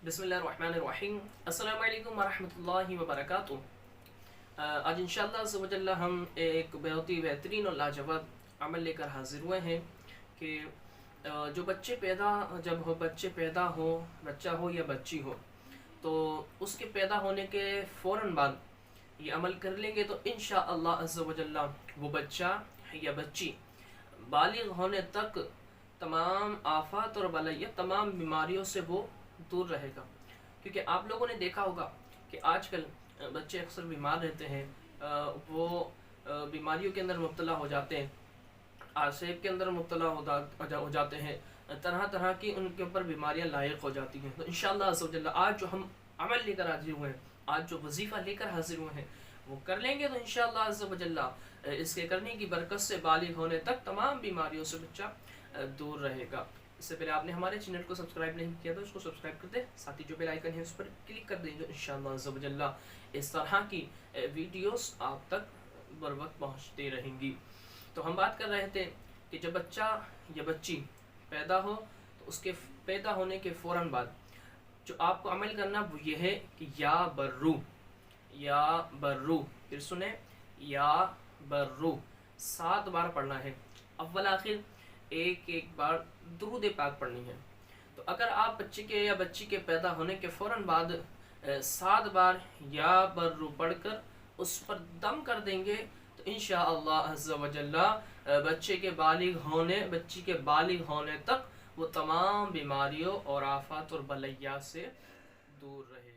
बिस्मिल्लाहिर्रहमानिर्रहीम। अस्सलामु अलैकुम वरहमतुल्लाहि वबरकातुहू। आज इंशाअल्लाह अज़्ज़ व जल्ल हम एक बहुत ही बेहतरीन और लाजवाब अमल लेकर हाजिर हुए हैं कि जो बच्चे पैदा हो, बच्चा हो या बच्ची हो, तो उसके पैदा होने के फ़ौरन बाद ये अमल कर लेंगे तो इंशाअल्लाह अज़्ज़ व जल्ल वो बच्चा या बच्ची बालिग होने तक तमाम आफात और बलैया, तमाम बीमारियों से वो दूर रहेगा। क्योंकि आप लोगों ने देखा होगा कि आजकल बच्चे अक्सर बीमार रहते हैं, वो बीमारियों के अंदर मुब्तला हो जाते हैं, आसेब के अंदर मुब्तला हो जाते हैं, तरह तरह की उनके ऊपर बीमारियां लायक हो जाती हैं। तो इंशाअल्लाह अज़्ज़ व जल्ल आज जो हम अमल लेकर हाजिर हुए हैं, आज जो वजीफ़ा लेकर हाजिर हुए हैं, वो कर लेंगे तो इंशाअल्लाह अज़्ज़ व जल्ल इसके करने की बरकत से बालिग होने तक तमाम बीमारियों से बच्चा दूर रहेगा। इससे पहले आपने हमारे चैनल को सब्सक्राइब नहीं किया तो उसको सब्सक्राइब कर दें, साथ ही जो बेल आइकन है उस पर क्लिक कर दें, जो इंशाअल्लाह अज़्ज़ व जल्ल इस तरह की वीडियोस आप तक बर वक्त पहुँचती रहेंगी। तो हम बात कर रहे थे कि जब बच्चा या बच्ची पैदा हो तो उसके पैदा होने के फ़ौरन बाद जो आपको अमल करना वो ये है कि या बर्रू, फिर सुने, या बर्रू 7 बार पढ़ना है। अव्वल आखिर एक एक बार दुरूद पाक पढ़नी है। तो अगर आप बच्चे के या बच्ची के पैदा होने के फ़ौरन बाद 7 बार या बर्रू पढ़कर उस पर दम कर देंगे तो इंशाअल्लाह अज़्ज़ व जल्ल बच्ची के बालिग होने तक वो तमाम बीमारियों और आफात और बलैया से दूर रहे।